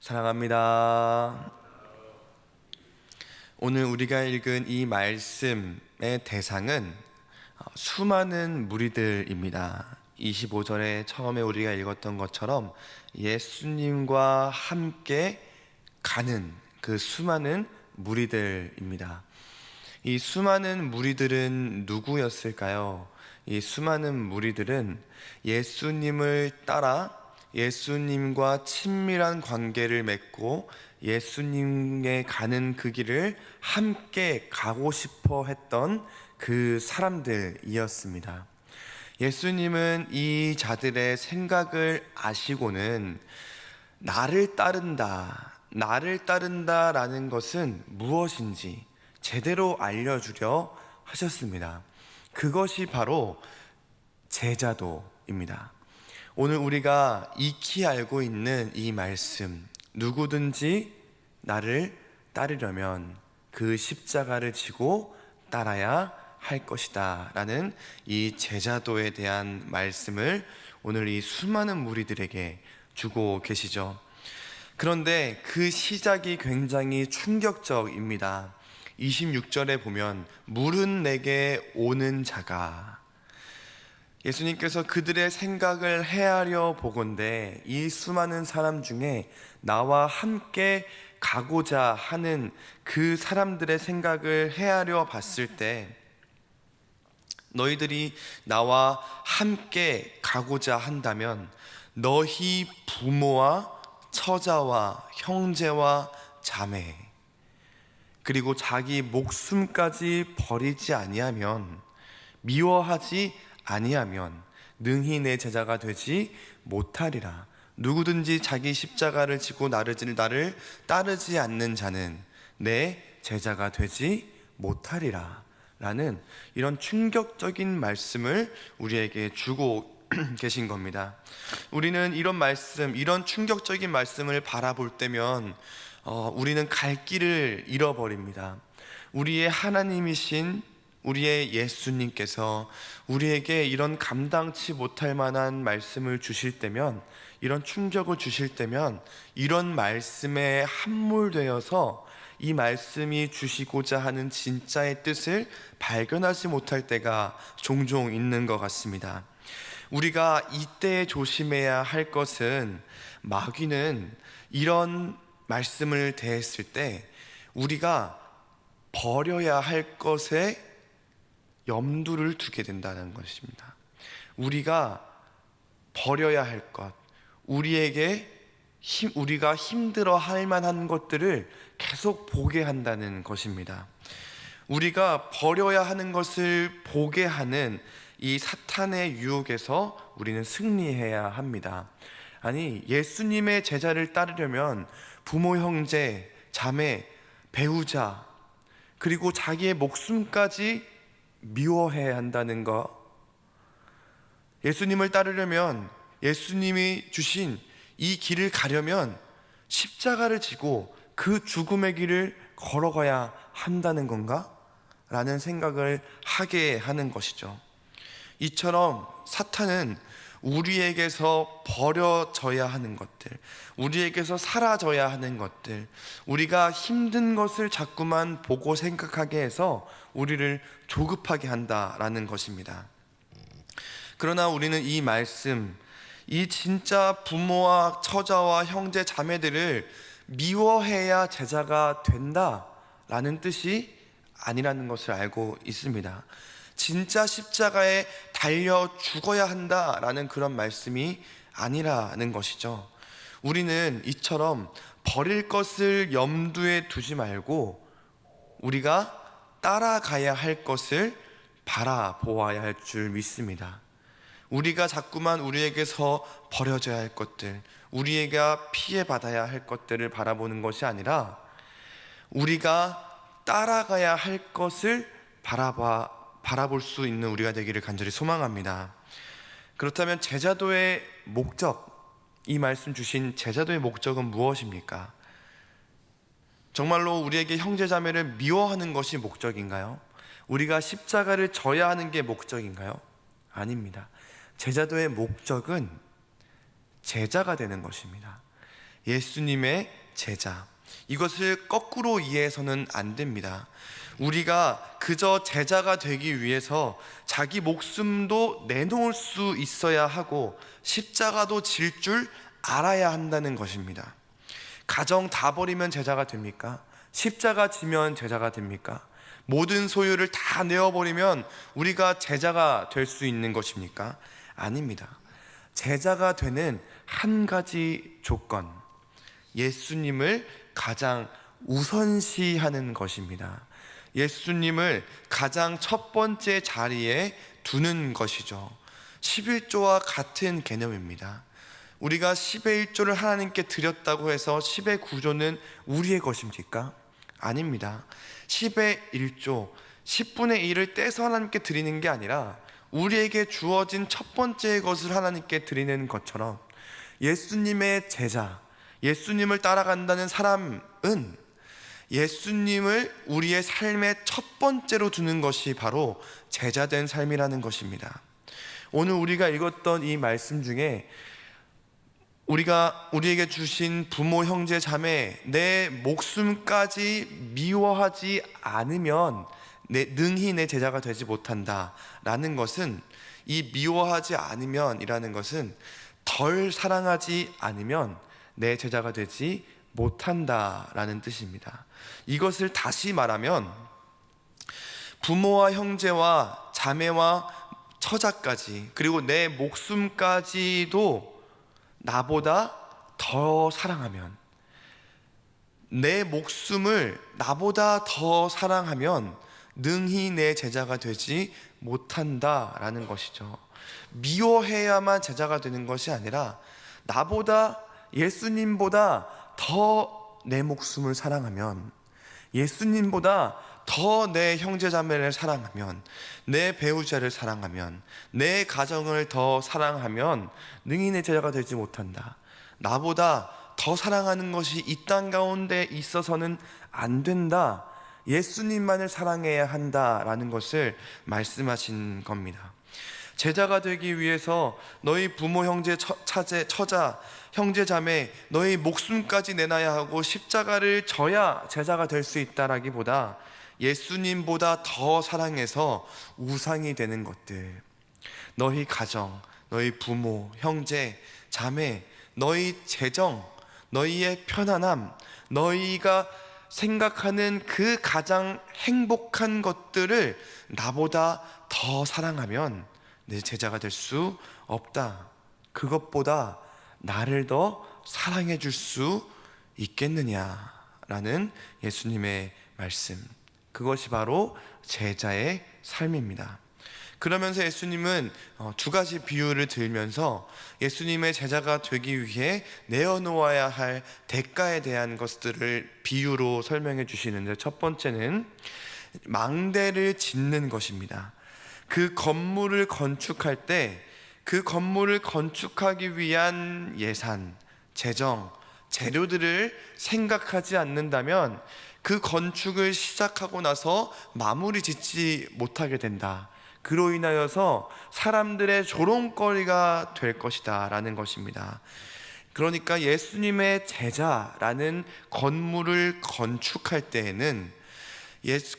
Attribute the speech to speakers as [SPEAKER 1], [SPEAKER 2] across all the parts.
[SPEAKER 1] 사랑합니다. 오늘 우리가 읽은 이 말씀의 대상은 수많은 무리들입니다. 25절에 처음에 우리가 읽었던 것처럼 예수님과 함께 가는 그 수많은 무리들입니다. 이 수많은 무리들은 누구였을까요? 이 수많은 무리들은 예수님을 따라 예수님과 친밀한 관계를 맺고 예수님의 가는 그 길을 함께 가고 싶어 했던 그 사람들이었습니다. 예수님은 이 자들의 생각을 아시고는 나를 따른다라는 것은 무엇인지 제대로 알려주려 하셨습니다. 그것이 바로 제자도입니다. 오늘 우리가 익히 알고 있는 이 말씀, 누구든지 나를 따르려면 그 십자가를 지고 따라야 할 것이다 라는 이 제자도에 대한 말씀을 오늘 이 수많은 무리들에게 주고 계시죠. 그런데 그 시작이 굉장히 충격적입니다. 26절에 보면 물은 내게 오는 자가, 예수님께서 그들의 생각을 헤아려 보건대 이 수많은 사람 중에 나와 함께 가고자 하는 그 사람들의 생각을 헤아려 봤을 때, 너희들이 나와 함께 가고자 한다면 너희 부모와 처자와 형제와 자매, 그리고 자기 목숨까지 버리지 아니하면, 미워하지 아니하면 능히 내 제자가 되지 못하리라. 누구든지 자기 십자가를 지고 나를 따르지 않는 자는 내 제자가 되지 못하리라 라는 이런 충격적인 말씀을 우리에게 주고 계신 겁니다. 우리는 이런 말씀, 이런 충격적인 말씀을 바라볼 때면 우리는 갈 길을 잃어버립니다. 우리의 하나님이신 우리의 예수님께서 우리에게 이런 감당치 못할 만한 말씀을 주실 때면, 이런 충격을 주실 때면, 이런 말씀에 함몰되어서 이 말씀이 주시고자 하는 진짜의 뜻을 발견하지 못할 때가 종종 있는 것 같습니다. 우리가 이때 조심해야 할 것은, 마귀는 이런 말씀을 대했을 때 우리가 버려야 할 것에 염두를 두게 된다는 것입니다. 우리가 버려야 할 것, 우리가 힘들어 할 만한 것들을 계속 보게 한다는 것입니다. 우리가 버려야 하는 것을 보게 하는 이 사탄의 유혹에서 우리는 승리해야 합니다. 아니, 예수님의 제자를 따르려면 부모, 형제, 자매, 배우자, 그리고 자기의 목숨까지 미워해야 한다는 것, 예수님을 따르려면, 예수님이 주신 이 길을 가려면 십자가를 지고 그 죽음의 길을 걸어가야 한다는 건가? 라는 생각을 하게 하는 것이죠. 이처럼 사탄은 우리에게서 버려져야 하는 것들, 우리에게서 사라져야 하는 것들, 우리가 힘든 것을 자꾸만 보고 생각하게 해서 우리를 조급하게 한다라는 것입니다. 그러나 우리는 이 말씀, 이 진짜 부모와 처자와 형제 자매들을 미워해야 제자가 된다라는 뜻이 아니라는 것을 알고 있습니다. 진짜 십자가에 달려 죽어야 한다라는 그런 말씀이 아니라는 것이죠. 우리는 이처럼 버릴 것을 염두에 두지 말고 우리가 따라가야 할 것을 바라보아야 할 줄 믿습니다. 우리가 자꾸만 우리에게서 버려져야 할 것들, 우리가 피해받아야 할 것들을 바라보는 것이 아니라 우리가 따라가야 할 것을 바라볼 수 있는 우리가 되기를 간절히 소망합니다. 그렇다면 제자도의 목적, 이 말씀 주신 제자도의 목적은 무엇입니까? 정말로 우리에게 형제자매를 미워하는 것이 목적인가요? 우리가 십자가를 져야 하는 게 목적인가요? 아닙니다. 제자도의 목적은 제자가 되는 것입니다. 예수님의 제자. 이것을 거꾸로 이해해서는 안 됩니다. 우리가 그저 제자가 되기 위해서 자기 목숨도 내놓을 수 있어야 하고 십자가도 질 줄 알아야 한다는 것입니다. 가정 다 버리면 제자가 됩니까? 십자가 지면 제자가 됩니까? 모든 소유를 다 내어버리면 우리가 제자가 될 수 있는 것입니까? 아닙니다. 제자가 되는 한 가지 조건, 예수님을 가장 우선시하는 것입니다. 예수님을 가장 첫 번째 자리에 두는 것이죠. 11조와 같은 개념입니다. 우리가 10의 1조를 하나님께 드렸다고 해서 10의 9조는 우리의 것입니까? 아닙니다. 10의 1조, 10분의 1을 떼서 하나님께 드리는 게 아니라 우리에게 주어진 첫 번째 것을 하나님께 드리는 것처럼 예수님의 제자, 예수님을 따라간다는 사람은 예수님을 우리의 삶의 첫 번째로 두는 것이 바로 제자된 삶이라는 것입니다. 오늘 우리가 읽었던 이 말씀 중에 우리에게 주신 부모, 형제, 자매, 내 목숨까지 미워하지 않으면 능히 내 제자가 되지 못한다 라는 것은, 이 미워하지 않으면 이라는 것은 덜 사랑하지 않으면 내 제자가 되지 못한다 라는 뜻입니다. 이것을 다시 말하면 부모와 형제와 자매와 처자까지, 그리고 내 목숨까지도 나보다 더 사랑하면, 내 목숨을 나보다 더 사랑하면 능히 내 제자가 되지 못한다라는 것이죠. 미워해야만 제자가 되는 것이 아니라 나보다, 예수님보다 더 내 목숨을 사랑하면, 예수님보다 더 내 형제 자매를 사랑하면, 내 배우자를 사랑하면, 내 가정을 더 사랑하면 능히 내 제자가 되지 못한다. 나보다 더 사랑하는 것이 이 땅 가운데 있어서는 안 된다. 예수님만을 사랑해야 한다라는 것을 말씀하신 겁니다. 제자가 되기 위해서 너희 부모, 형제, 처자, 형제, 자매, 너희 목숨까지 내놔야 하고 십자가를 져야 제자가 될 수 있다라기보다 예수님보다 더 사랑해서 우상이 되는 것들, 너희 가정, 너희 부모, 형제, 자매, 너희 재정, 너희의 편안함, 너희가 생각하는 그 가장 행복한 것들을 나보다 더 사랑하면 내 제자가 될 수 없다. 그것보다 나를 더 사랑해 줄 수 있겠느냐라는 예수님의 말씀, 그것이 바로 제자의 삶입니다. 그러면서 예수님은 두 가지 비유를 들면서 예수님의 제자가 되기 위해 내어놓아야 할 대가에 대한 것들을 비유로 설명해 주시는데, 첫 번째는 망대를 짓는 것입니다. 그 건물을 건축할 때 그 건물을 건축하기 위한 예산, 재정, 재료들을 생각하지 않는다면 그 건축을 시작하고 나서 마무리 짓지 못하게 된다. 그로 인하여서 사람들의 조롱거리가 될 것이다 라는 것입니다. 그러니까 예수님의 제자라는 건물을 건축할 때에는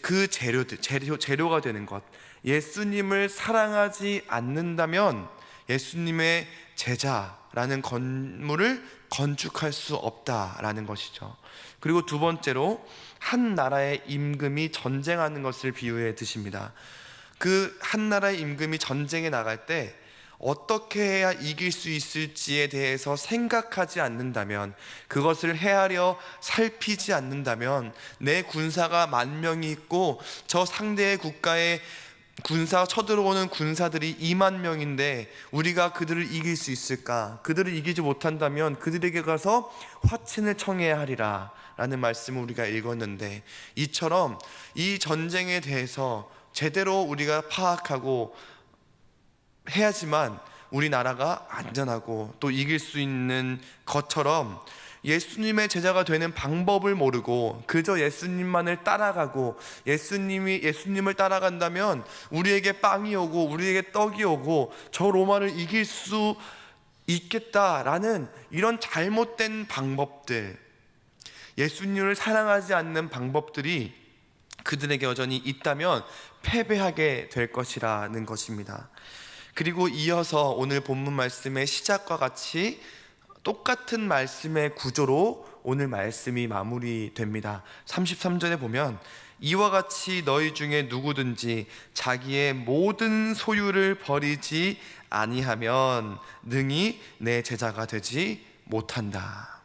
[SPEAKER 1] 그 재료가 되는 것, 예수님을 사랑하지 않는다면 예수님의 제자라는 건물을 건축할 수 없다라는 것이죠. 그리고 두 번째로 한 나라의 임금이 전쟁하는 것을 비유해 드십니다. 그 한 나라의 임금이 전쟁에 나갈 때 어떻게 해야 이길 수 있을지에 대해서 생각하지 않는다면, 그것을 헤아려 살피지 않는다면, 내 군사가 10,000명이 있고 저 상대의 국가에 쳐들어오는 군사들이 20,000명인데 우리가 그들을 이길 수 있을까? 그들을 이기지 못한다면 그들에게 가서 화친을 청해야 하리라 라는 말씀을 우리가 읽었는데, 이처럼 이 전쟁에 대해서 제대로 우리가 파악하고 해야지만 우리나라가 안전하고 또 이길 수 있는 것처럼, 예수님의 제자가 되는 방법을 모르고 그저 예수님만을 따라가고, 예수님을 따라간다면 우리에게 빵이 오고 우리에게 떡이 오고 저 로마를 이길 수 있겠다라는 이런 잘못된 방법들, 예수님을 사랑하지 않는 방법들이 그들에게 여전히 있다면 패배하게 될 것이라는 것입니다. 그리고 이어서 오늘 본문 말씀의 시작과 같이 똑같은 말씀의 구조로 오늘 말씀이 마무리됩니다. 33절에 보면 이와 같이 너희 중에 누구든지 자기의 모든 소유를 버리지 아니하면 능히 내 제자가 되지 못한다.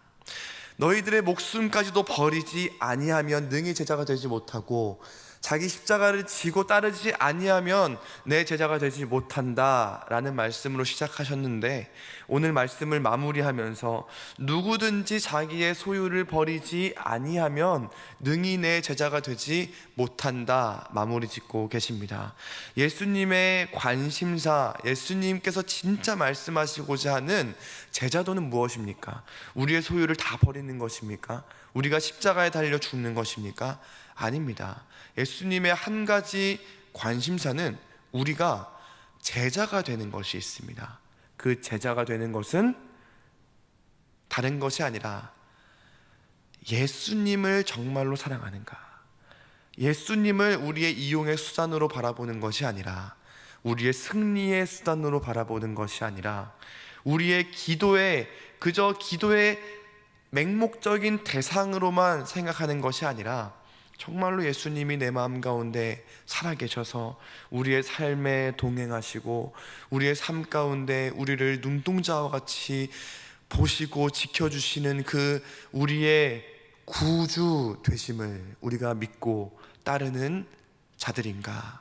[SPEAKER 1] 너희들의 목숨까지도 버리지 아니하면 능히 제자가 되지 못하고, 자기 십자가를 지고 따르지 아니하면 내 제자가 되지 못한다 라는 말씀으로 시작하셨는데, 오늘 말씀을 마무리하면서 누구든지 자기의 소유를 버리지 아니하면 능히 내 제자가 되지 못한다 마무리 짓고 계십니다. 예수님의 관심사, 예수님께서 진짜 말씀하시고자 하는 제자도는 무엇입니까? 우리의 소유를 다 버리는 것입니까? 우리가 십자가에 달려 죽는 것입니까? 아닙니다. 예수님의 한 가지 관심사는 우리가 제자가 되는 것이 있습니다. 그 제자가 되는 것은 다른 것이 아니라 예수님을 정말로 사랑하는가, 예수님을 우리의 이용의 수단으로 바라보는 것이 아니라, 우리의 승리의 수단으로 바라보는 것이 아니라, 우리의 기도에 그저 기도의 맹목적인 대상으로만 생각하는 것이 아니라, 정말로 예수님이 내 마음 가운데 살아계셔서 우리의 삶에 동행하시고 우리의 삶 가운데 우리를 눈동자와 같이 보시고 지켜주시는 그 우리의 구주 되심을 우리가 믿고 따르는 자들인가,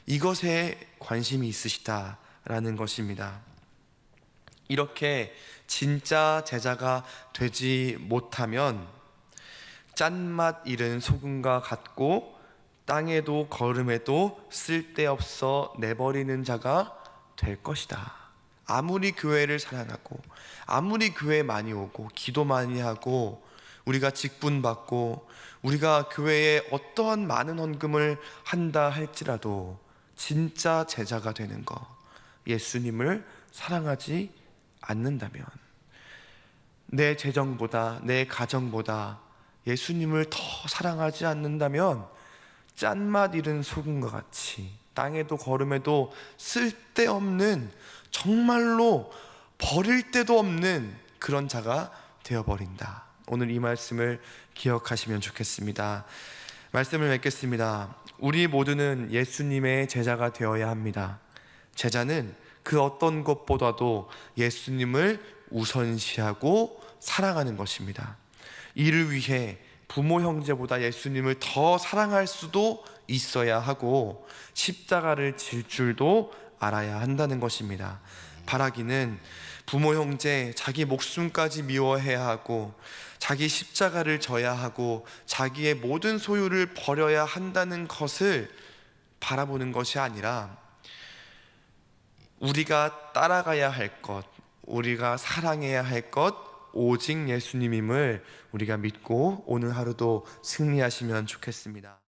[SPEAKER 1] 이것에 관심이 있으시다라는 것입니다. 이렇게 진짜 제자가 되지 못하면 짠맛 잃은 소금과 같고 땅에도 거름에도 쓸데없어 내버리는 자가 될 것이다. 아무리 교회를 사랑하고 아무리 교회 많이 오고 기도 많이 하고 우리가 직분 받고 우리가 교회에 어떠한 많은 헌금을 한다 할지라도 진짜 제자가 되는 것, 예수님을 사랑하지 않는다면, 내 재정보다 내 가정보다 예수님을 더 사랑하지 않는다면 짠맛 잃은 소금과 같이 땅에도 거름에도 쓸데없는, 정말로 버릴 데도 없는 그런 자가 되어버린다. 오늘 이 말씀을 기억하시면 좋겠습니다. 말씀을 맺겠습니다. 우리 모두는 예수님의 제자가 되어야 합니다. 제자는 그 어떤 것보다도 예수님을 우선시하고 사랑하는 것입니다. 이를 위해 부모 형제보다 예수님을 더 사랑할 수도 있어야 하고 십자가를 질 줄도 알아야 한다는 것입니다. 바라기는 부모 형제, 자기 목숨까지 미워해야 하고 자기 십자가를 져야 하고 자기의 모든 소유를 버려야 한다는 것을 바라보는 것이 아니라, 우리가 따라가야 할 것, 우리가 사랑해야 할 것 오직 예수님임을 우리가 믿고 오늘 하루도 승리하시면 좋겠습니다.